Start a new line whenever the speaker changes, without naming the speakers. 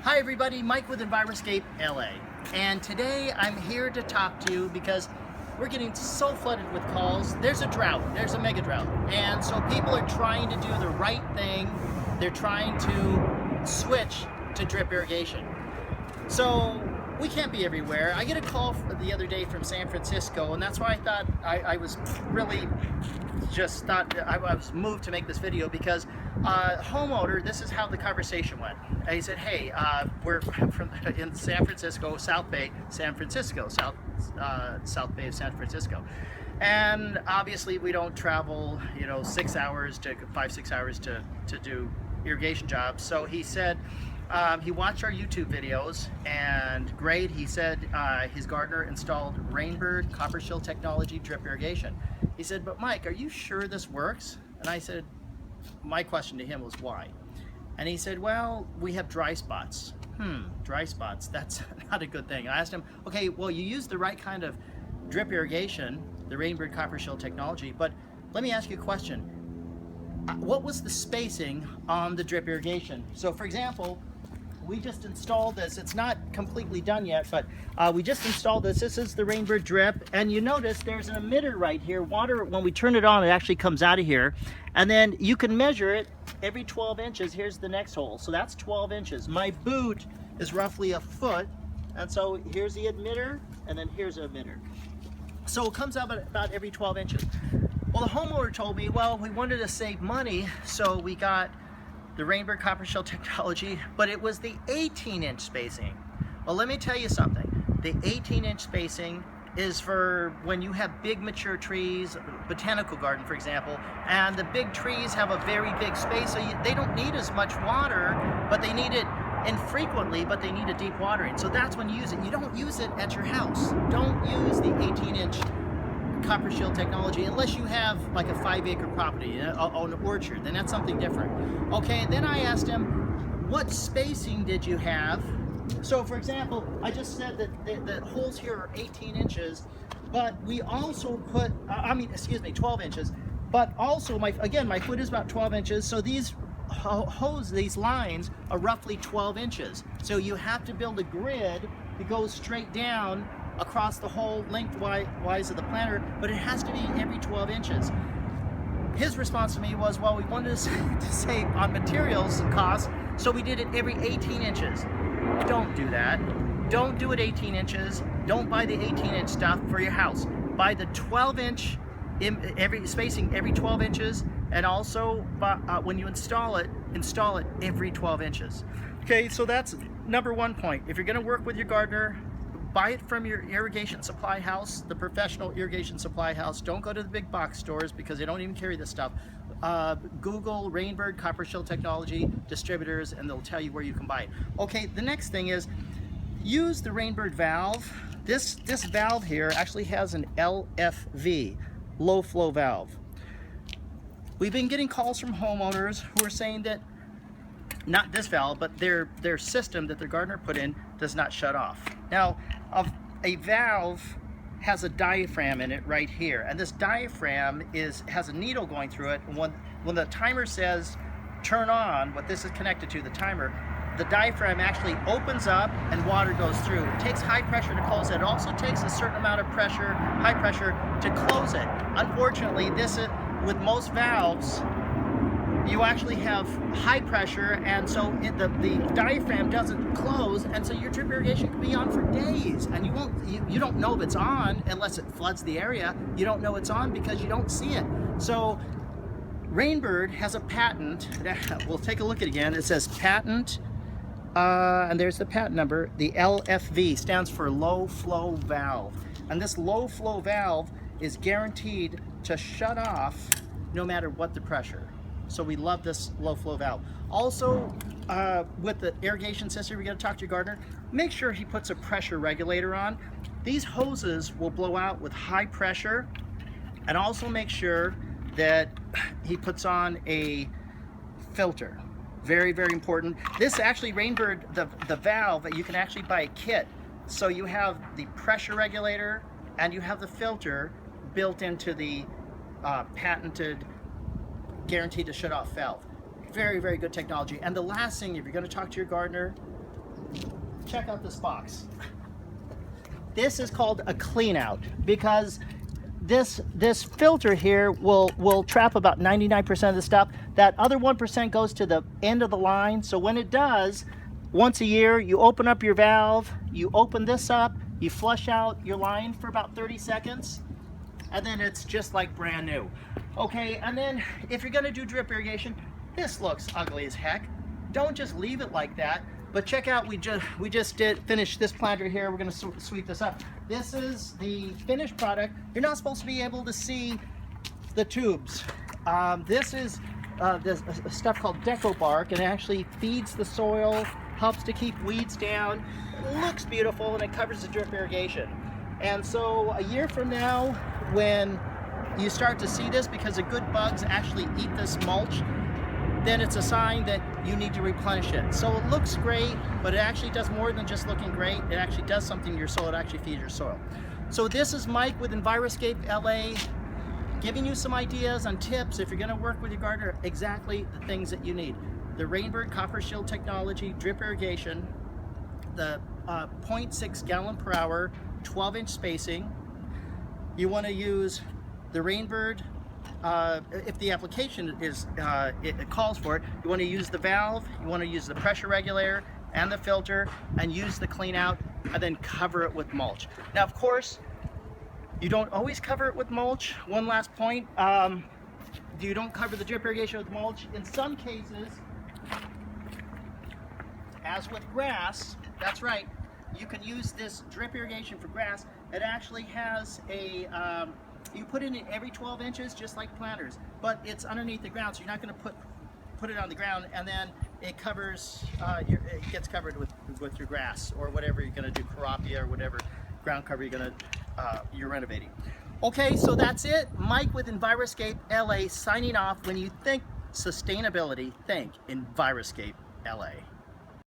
Hi everybody, Mike with Enviroscape LA, and today I'm here to talk to you because we're getting so flooded with calls. There's a drought, there's a mega drought, and so people are trying to do the right thing. They're trying to switch to drip irrigation. So we can't be everywhere. I get a call the other day from San Francisco, and that's why I thought I was really just thought I was moved to make this video because homeowner, this is how the conversation went. He said, hey, we're in San Francisco, South Bay, South Bay of San Francisco. And obviously we don't travel, 6 hours to 5-6 hours to do irrigation jobs. So he said, he watched our YouTube videos and great. He said his gardener installed Rainbird Copper Shield technology drip irrigation. He said, but Mike, are you sure this works? And I said, my question to him was why? And he said, well, we have dry spots. Dry spots, that's not a good thing. I asked him, okay, well, you use the right kind of drip irrigation, the Rainbird Copper Shield technology, but let me ask you a question. What was the spacing on the drip irrigation? So for example, we just installed this. It's not completely done yet, but we just installed this. This is the Rainbird drip, and you notice there's an emitter right here. Water, when we turn it on, it actually comes out of here, and then you can measure it every 12 inches. Here's the next hole, so that's 12 inches. My boot is roughly a foot, and so here's the emitter, and then here's an emitter. So it comes out about every 12 inches. Well, the homeowner told me, well, we wanted to save money, so we got the Rainbird Copper Shield technology, but it was the 18-inch spacing. Well, let me tell you something. The 18-inch spacing is for when you have big mature trees, botanical garden, for example, and the big trees have a very big space, so they don't need as much water, but they need it infrequently, but they need a deep watering. So that's when you use it. You don't use it at your house. Don't use the 18-inch Copper Shield technology unless you have like a 5-acre property, an orchard, then that's something different. Okay, then I asked him, what spacing did you have? So for example, I just said that the holes here are 18 inches, but we also put, 12 inches, but also my foot is about 12 inches, so these these lines are roughly 12 inches. So you have to build a grid that goes straight down across the whole lengthwise of the planter, but it has to be every 12 inches. His response to me was, well, we wanted to save on materials and costs, so we did it every 18 inches. Don't do that. Don't do it 18 inches. Don't buy the 18-inch stuff for your house. Buy the 12-inch spacing every 12 inches, and also when you install it every 12 inches. Okay, so that's number one point. If you're going to work with your gardener, buy it from your irrigation supply house, the professional irrigation supply house. Don't go to the big box stores because they don't even carry this stuff. Google Rainbird Copper Shield technology distributors and they'll tell you where you can buy it. Okay, the next thing is use the Rainbird valve. This valve here actually has an LFV, low flow valve. We've been getting calls from homeowners who are saying that not this valve, but their system that their gardener put in does not shut off. Now, a valve has a diaphragm in it right here, and this diaphragm has a needle going through it. And when the timer says turn on, what this is connected to, the timer, the diaphragm actually opens up and water goes through. It takes high pressure to close it. It also takes a certain amount of pressure, high pressure, to close it. Unfortunately, with most valves, you actually have high pressure, and so the diaphragm doesn't close, and so your drip irrigation can be on for days, and you don't know if it's on unless it floods the area. You don't know it's on because you don't see it. So Rainbird has a patent. We'll take a look at it again. It says patent, and there's the patent number. The LFV stands for low flow valve, and this low flow valve is guaranteed to shut off no matter what the pressure. So we love this low flow valve. Also, with the irrigation system, you're going to talk to your gardener, make sure he puts a pressure regulator on. These hoses will blow out with high pressure, and also make sure that he puts on a filter. Very, very important. This actually, Rainbird, the valve, you can actually buy a kit. So you have the pressure regulator and you have the filter built into the patented guaranteed to shut off valve. Very, very good technology. And the last thing, if you're going to talk to your gardener, check out this box. This is called a clean out because this filter here will trap about 99% of the stuff. That other 1% goes to the end of the line. So when it does, once a year, you open up your valve, you open this up, you flush out your line for about 30 seconds, and then it's just like brand new. Okay, and then if you're gonna do drip irrigation, this looks ugly as heck. Don't just leave it like that. But check out, we just finish this planter here. We're gonna sweep this up. This is the finished product. You're not supposed to be able to see the tubes. This is this stuff called deco bark, and it actually feeds the soil, helps to keep weeds down. It looks beautiful, and it covers the drip irrigation. And so a year from now, when you start to see this, because the good bugs actually eat this mulch, then it's a sign that you need to replenish it. So it looks great, but it actually does more than just looking great. It actually does something to your soil. It actually feeds your soil. So this is Mike with Enviroscape LA, giving you some ideas on tips if you're gonna work with your gardener, exactly the things that you need. The Rainbird Copper Shield technology, drip irrigation, the 0.6 gallon per hour, 12-inch spacing. You wanna use the Rainbird, if the application is it calls for it, you want to use the valve, you want to use the pressure regulator and the filter, and use the clean out, and then cover it with mulch. Now, of course, you don't always cover it with mulch. One last point, you don't cover the drip irrigation with mulch. In some cases, as with grass, that's right, you can use this drip irrigation for grass. It actually has a you put it in every 12 inches, just like planters, but it's underneath the ground, so you're not going to put it on the ground, and then it covers, it gets covered with your grass or whatever you're going to do, carapia or whatever ground cover you're renovating. Okay, so that's it. Mike with Enviroscape LA signing off. When you think sustainability, think Enviroscape LA.